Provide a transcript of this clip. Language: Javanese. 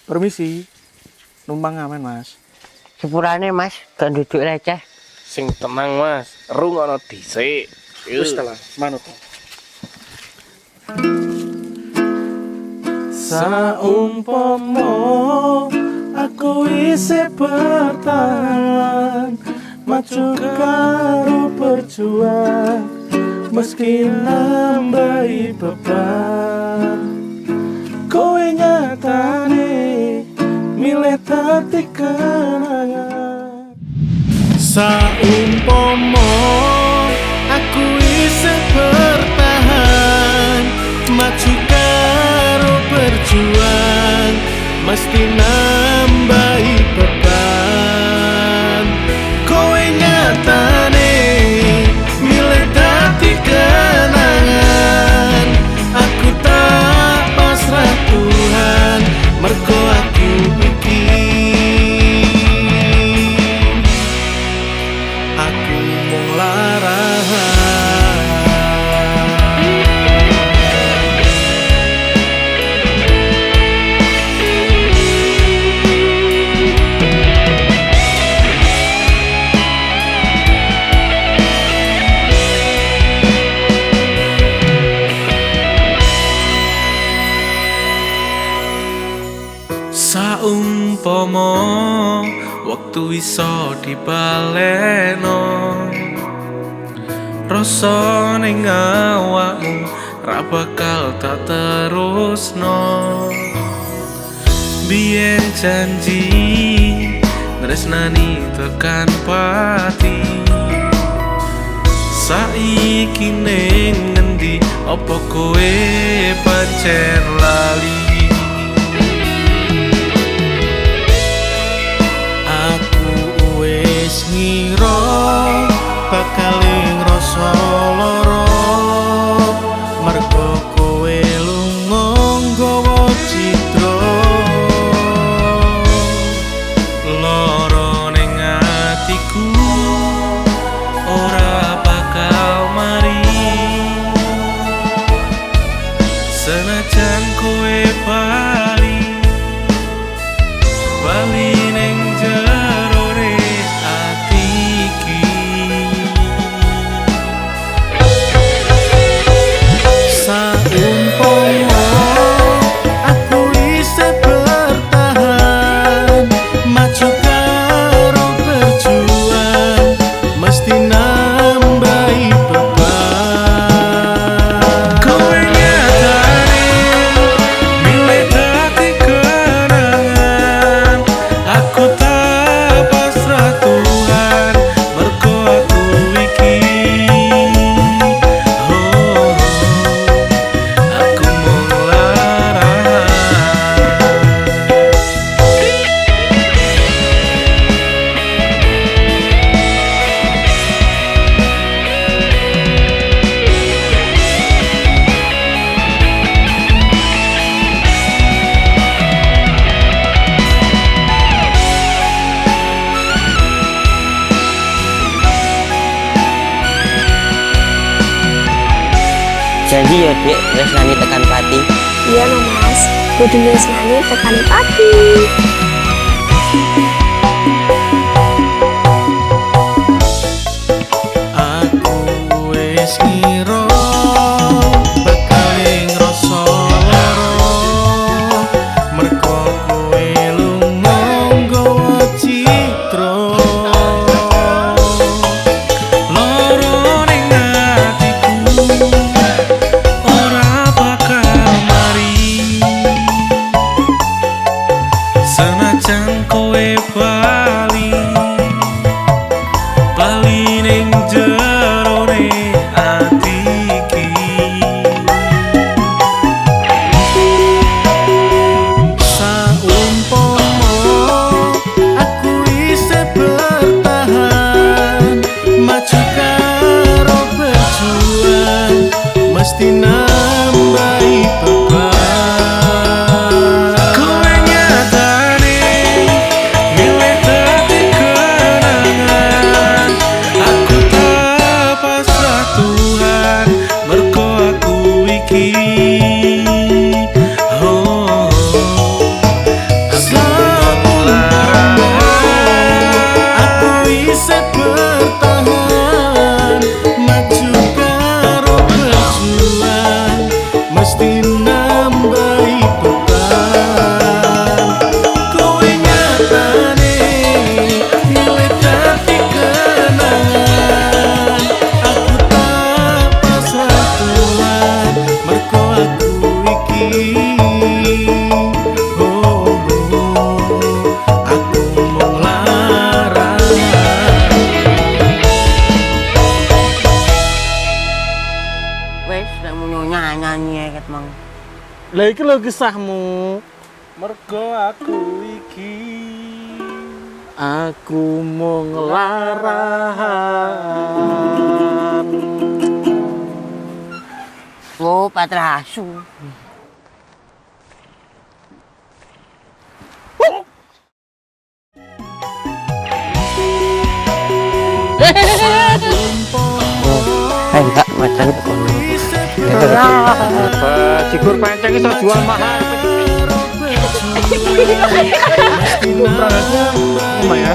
Permisi, numpang ngamen Mas. Sepurane Mas, gak duduk receh. Sing tenang Mas, rungokno dhisik. Wis telah, manut. Saumpama aku isih bertahan, maju karo berjuang, meski nambahi beban. Kowe nyatane milih dadi kenangan. Saumpama aku isih bertahan, maju karo berjuang, mesti nambahi beban. Kowe nyatane milih dadi kenangan. Aku tak pasrah Tuhan, mergo aku iki aku mung larahan. Saumpama waktu iso dibaleno, rasa ning awakmu ra bakal tak terusno. Biyen janji tresnani tekan pati, saiki ning ngendi apa kowe pancen lali? Ngira bakal ngrasa lara, mergo kowe lunga nggawa citra. Lara ning atiku ora bakal mari, senajan kowe bali ning jerone ati iki. Saumpama aku isih bertahan, maju karo berjuang, mesti nambahi beban. Kowe nyatane milih dadi kenangan. Aku tak pasrah Tuhan, mergo aku iki aku mung larahan. Janji ya Dik, tresnani tekan pati. Iya no Mas, kudu tresnani tekan pati. Aku wis ngira bakal ngrasa lara, mergo kowe lunga nggawa citra. Lara ning atiku ora bakal mari, senajan Lah iki lho kisahmu. Mergo aku iki Aku mung larahan. Oh, patrasu. Hai kak, macam Cikur pancing iso jual mahal. Lumayan